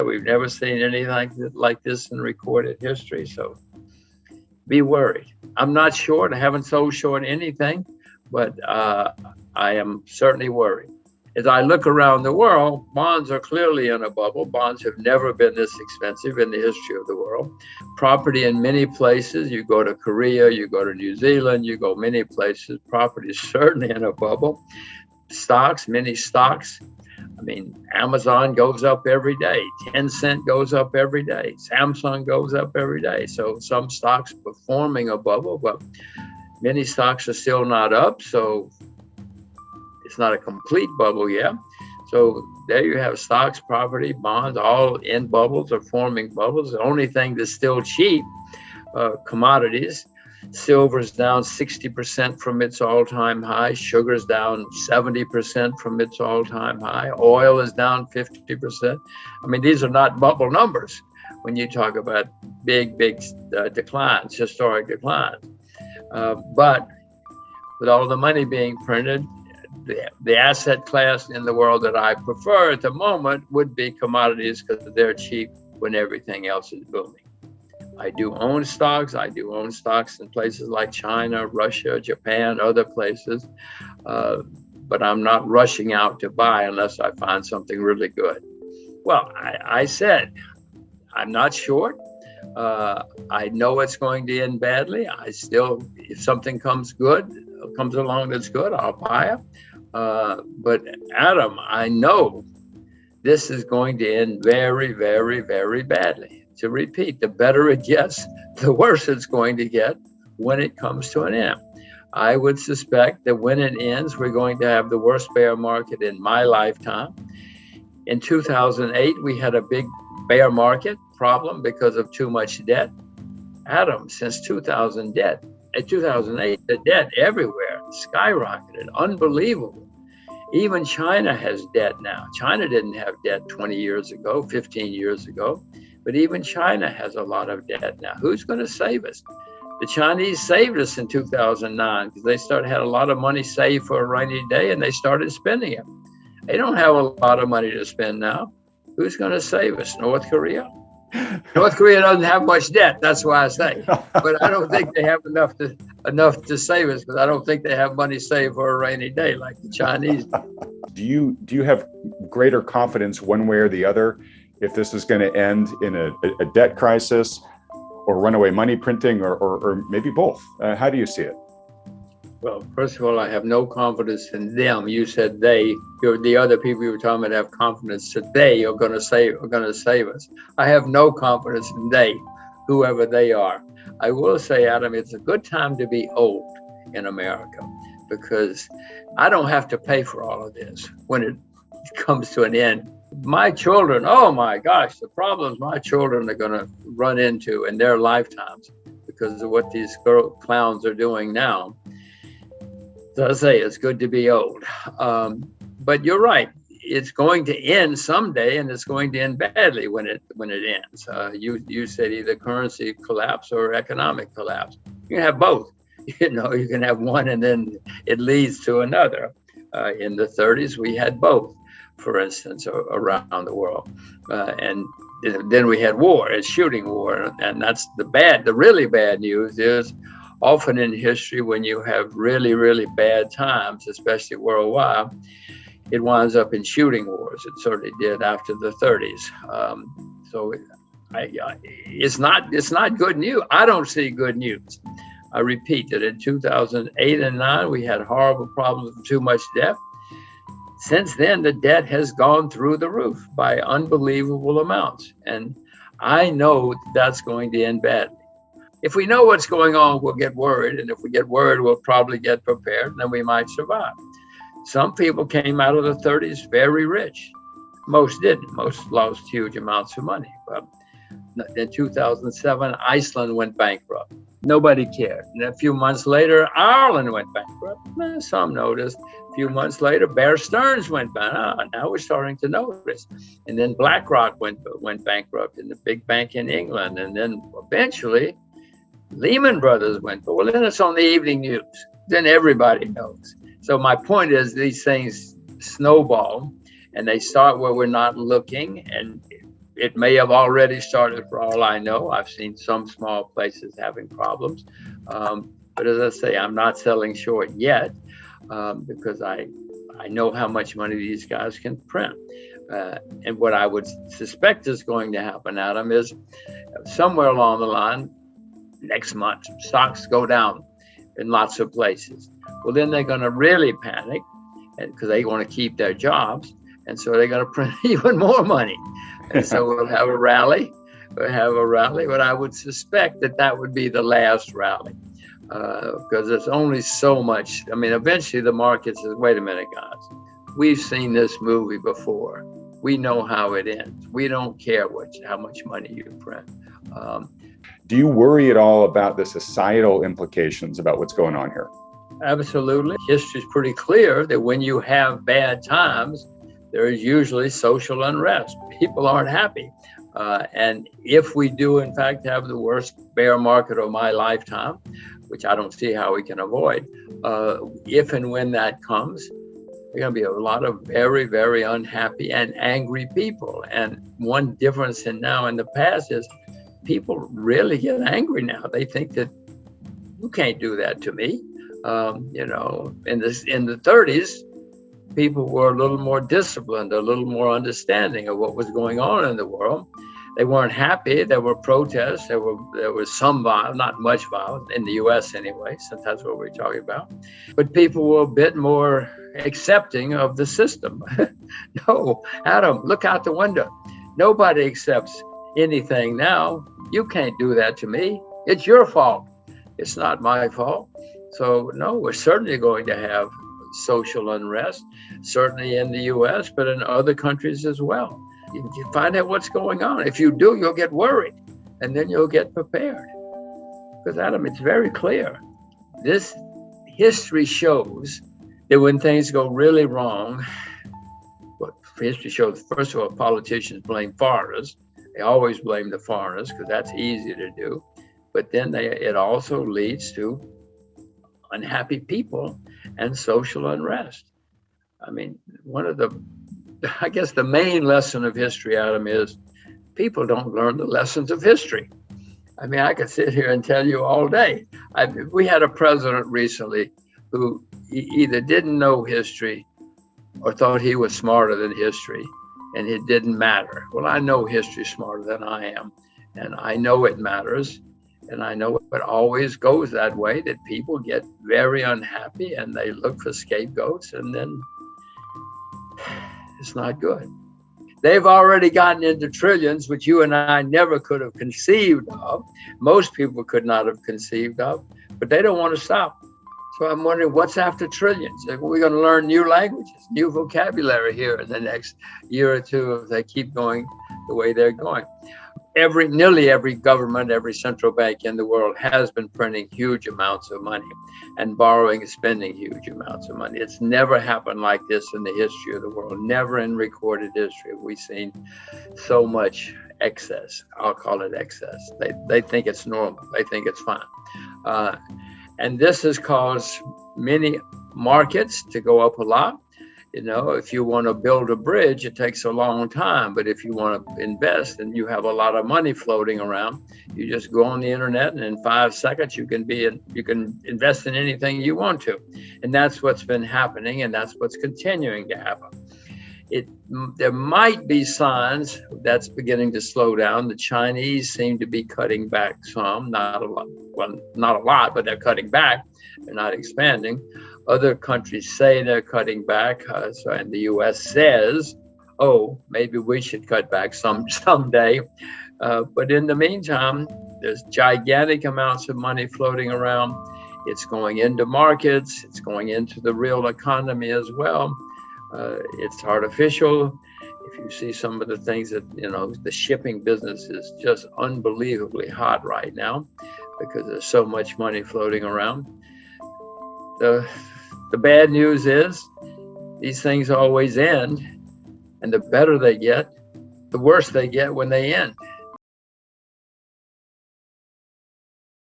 We've never seen anything like this in recorded history. So be worried. I'm not short. I haven't sold short anything, but I am certainly worried. As I look around the world, bonds are clearly in a bubble. Bonds have never been this expensive in the history of the world. Property in many places, you go to Korea, you go to New Zealand, you go many places, property is certainly in a bubble. Stocks, many stocks. I mean, Amazon goes up every day. Tencent goes up every day. Samsung goes up every day. So some stocks performing a bubble, but many stocks are still not up. So it's not a complete bubble yet. So there you have stocks, property, bonds, all in bubbles or forming bubbles. The only thing that's still cheap, commodities. Silver's down 60% from its all-time high. Sugar's down 70% from its all-time high. Oil is down 50%. I mean, these are not bubble numbers when you talk about big declines, historic declines. But with all the money being printed, the asset class in the world that I prefer at the moment would be commodities because they're cheap when everything else is booming. I do own stocks. I do own stocks in places like China, Russia, Japan, other places. But I'm not rushing out to buy unless I find something really good. Well, I said, I'm not short. I know it's going to end badly. If something comes along that's good, I'll buy it. But Adam, I know this is going to end very, very, very badly. To repeat, the better it gets, the worse it's going to get when it comes to an end. I would suspect that when it ends, we're going to have the worst bear market in my lifetime. In 2008, we had a big bear market problem because of too much debt. Adam, since 2008, the debt everywhere skyrocketed, unbelievable. Even China has debt now. China didn't have debt 20 years ago, 15 years ago. But even China has a lot of debt now. Who's going to save us? The Chinese saved us in 2009 because they had a lot of money saved for a rainy day and they started spending it. They don't have a lot of money to spend now. Who's going to save us? North Korea? North Korea doesn't have much debt. That's why I say. But I don't think they have enough to save us because I don't think they have money saved for a rainy day like the Chinese do. Do you have greater confidence one way or the other if this is going to end in a debt crisis or runaway money printing or maybe both? How do you see it? Well, first of all, I have no confidence in them. You said they. The other people you were talking about have confidence that they are going to save us. I have no confidence in they, whoever they are. I will say, Adam, it's a good time to be old in America because I don't have to pay for all of this when it comes to an end. My children, oh my gosh, the problems my children are going to run into in their lifetimes because of what these clowns are doing now. So I say it's good to be old. But you're right. It's going to end someday, and it's going to end badly when it ends. You said either currency collapse or economic collapse. You can have both. You can have one, and then it leads to another. In the 30s, we had both, for instance, around the world, and then we had war, a shooting war, and that's the really bad news is often in history when you have really, really bad times, especially worldwide, it winds up in shooting wars. It certainly did after the 30s. So it's not good news. I don't see good news. I repeat that in 2008 and 9, we had horrible problems with too much debt. Since then, the debt has gone through the roof by unbelievable amounts. And I know that's going to end badly. If we know what's going on, we'll get worried. And if we get worried, we'll probably get prepared, and then we might survive. Some people came out of the 30s very rich. Most didn't. Most lost huge amounts of money. But in 2007, Iceland went bankrupt. Nobody cared. And a few months later, Ireland went bankrupt. Some noticed. A few months later, Bear Stearns went bankrupt. Now we're starting to notice. And then BlackRock went bankrupt in the big bank in England. And then eventually, Lehman Brothers went. Well, then it's on the evening news. Then everybody knows. So my point is these things snowball and they start where we're not looking. And It may have already started for all I know. I've seen some small places having problems. But as I say, I'm not selling short yet because I know how much money these guys can print. And what I would suspect is going to happen, Adam, is somewhere along the line, next month, stocks go down in lots of places. Well, then they're going to really panic because they want to keep their jobs. And so they're going to print even more money. And so we'll have a rally. But I would suspect that would be the last rally because there's only so much. I mean, eventually the market says, wait a minute, guys, we've seen this movie before. We know how it ends. We don't care how much money you print. Do you worry at all about the societal implications about what's going on here? Absolutely. History is pretty clear that when you have bad times, there is usually social unrest. People aren't happy. And if we do, in fact, have the worst bear market of my lifetime, which I don't see how we can avoid, if and when that comes, there are going to be a lot of very, very unhappy and angry people. And one difference in now and the past is people really get angry now. They think that you can't do that to me. In the 30s, people were a little more disciplined, a little more understanding of what was going on in the world. They weren't happy. There were protests. There was some violence, not much violence in the U.S. anyway, since that's what we're talking about. But people were a bit more accepting of the system. No, Adam, look out the window. Nobody accepts anything now. You can't do that to me. It's your fault. It's not my fault. So no, we're certainly going to have social unrest, certainly in the U.S., but in other countries as well. You find out what's going on. If you do, you'll get worried, and then you'll get prepared. Because, Adam, it's very clear. This history shows that when things go really wrong, what history shows, first of all, politicians blame foreigners. They always blame the foreigners because that's easy to do. But then it also leads to unhappy people and social unrest. I mean, I guess the main lesson of history, Adam, is people don't learn the lessons of history. I mean, I could sit here and tell you all day. We had a president recently who either didn't know history or thought he was smarter than history, and it didn't matter. Well, I know history smarter than I am, and I know it matters. And I know it always goes that way, that people get very unhappy and they look for scapegoats, and then it's not good. They've already gotten into trillions, which you and I never could have conceived of. Most people could not have conceived of, but they don't want to stop. So I'm wondering what's after trillions. We're going to learn new languages, new vocabulary here in the next year or two if they keep going the way they're going. Nearly every government, every central bank in the world has been printing huge amounts of money and borrowing and spending huge amounts of money. It's never happened like this in the history of the world. Never in recorded history have we seen so much excess. I'll call it excess. They think it's normal. They think it's fine. And this has caused many markets to go up a lot. You know, if you want to build a bridge, it takes a long time. But if you want to invest and you have a lot of money floating around, you just go on the internet and in 5 seconds you can invest in anything you want to. And that's what's been happening, and that's what's continuing to happen. There might be signs that's beginning to slow down. The Chinese seem to be cutting back some, not a lot. Well, not a lot, but they're cutting back. They're not expanding. Other countries say they're cutting back, and the U.S. says, "Oh, maybe we should cut back someday." But in the meantime, there's gigantic amounts of money floating around. It's going into markets. It's going into the real economy as well. It's artificial. If you see some of the things that, the shipping business is just unbelievably hot right now because there's so much money floating around. The bad news is these things always end, and the better they get, the worse they get when they end.